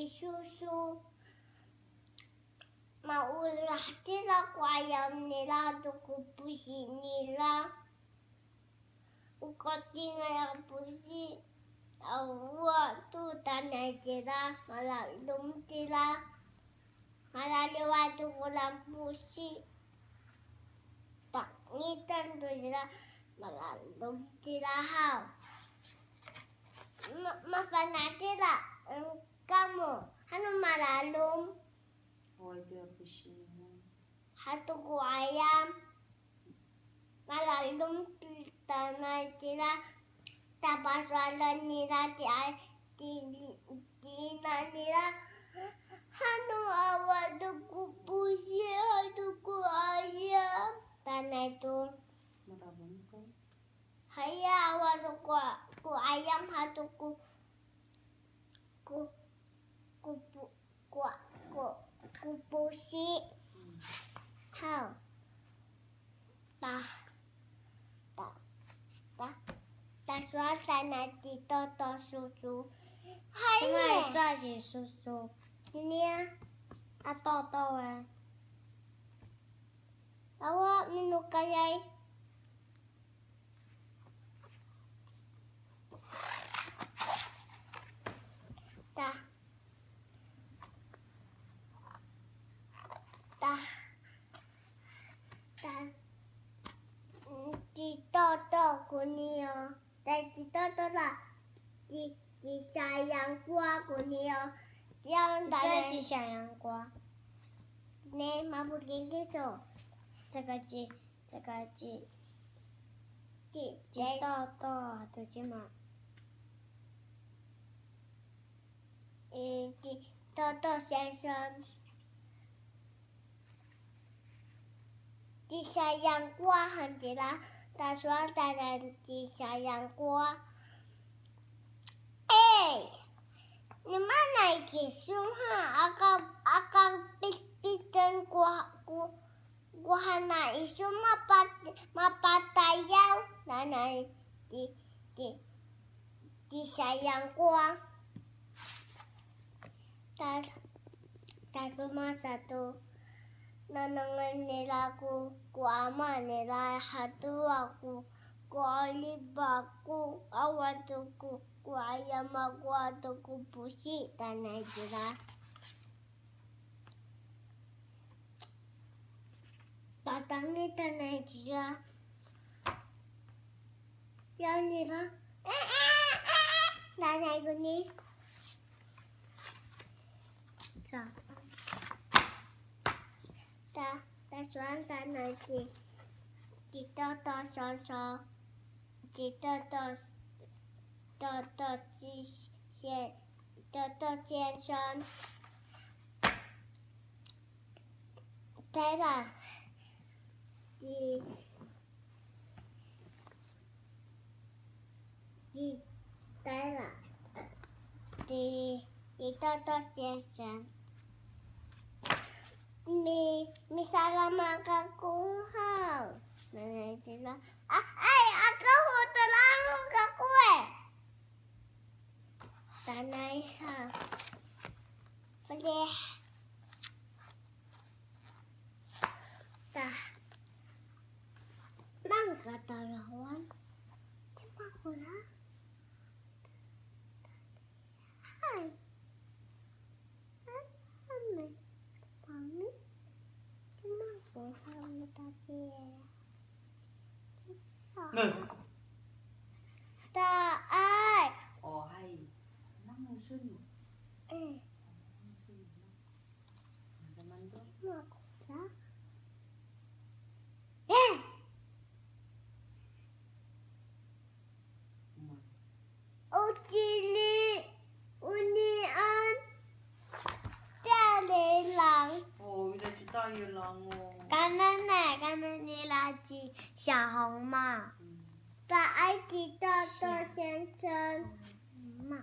susu. Maulah sila ku ayam nila tuku pusi nila. Ukoti ngayang pusi. Awak tu tanah sila malalum sila. Malaliwa tu kulang pusi. Tak ngitan tu sila malalum sila hau. Mafana sila. Kamu, anu malalum? Oh, itu ya pusi. Hatu ku ayam. Malalum tanah sila. Tapasalan nila di nila. Hanu awak tuku pusi, hatu ku ayam. Tanah itu. Marabang ka. Haya awak ku ayam, hatu ku pusi. Hau. Tanah di toto susu. Hai. Cuma itu susu. Ini ya. Toto ya. Awak minum kayai. Tah. Di toto kunio. Di toto lah. Di sayang gua kunio. Yang 这只小洋瓜， 呢，马不给给走。这个鸡这豆豆的鸡嘛，di toto先生。di sayang gua hantilah. Tak soal dan di sayang gua. Ni mana iki sumha akan pitan gua hana isu mapatayau nana di sayang gua. Tak cuma satu nanangan nila ku ama nila hatu aku ku alibaku awatuku. Ku ayam aku atau ku pusi tanah jera. Batang ni tanah jera. Yang ni lah. Tanah itu ni. Tak suan tanah di toto sonso. Di toto先生，对了，di toto先生，misalnya makan kuhau, nah itu lah. Aku terlalu ke kue. Tanah boleh. Mangga tarawan. Cuma kula. Hai. Ame. Pani. Cuma kula tadi. Tak. Oh, hai. Nang musun. Zaman tu. Cili unian lang. Oh, udah cerita ya lango. kanan ni lagi 小红帽， Tak ada toto先生。帽。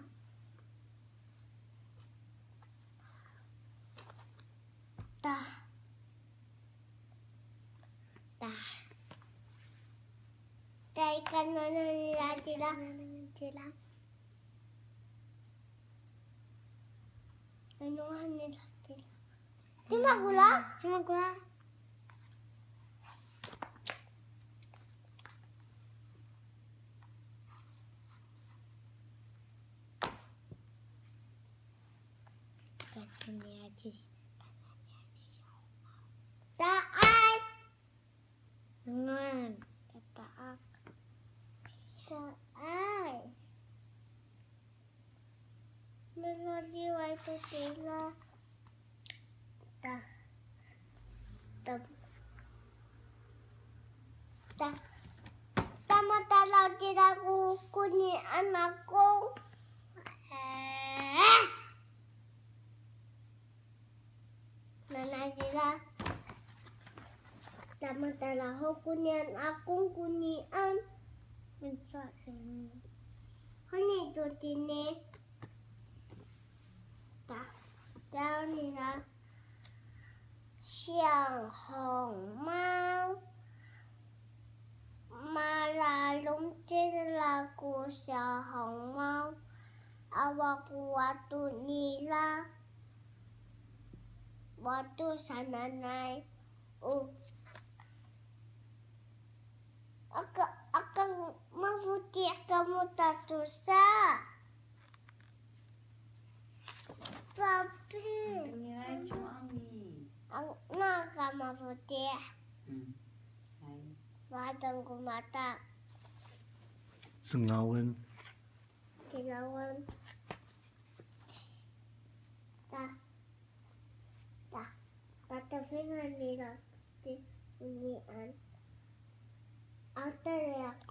Dari kanan ni lagi lah. Minuman nila tila. Cuma gula? Cuma gula. Katanya aja. Taat. Dengan taat. Taat. Melodi waktu tila. Tama-tama tidak kukunin anakku. Nana sila. Tama-tama kukunin akong kunian. Ano ito tini? Daw nila. Siyang hongmao. Malalong tilaku sa hongmao. Awak waktu nila. Waktu sa nanay. Akan mabuti kamu tatusa. Papi. Tingirain cuma Ami. Ang nakamabuti. Hai. Batang kumata. Sengawan. Kilawan. Tatapin nila. Unian. Ang talayak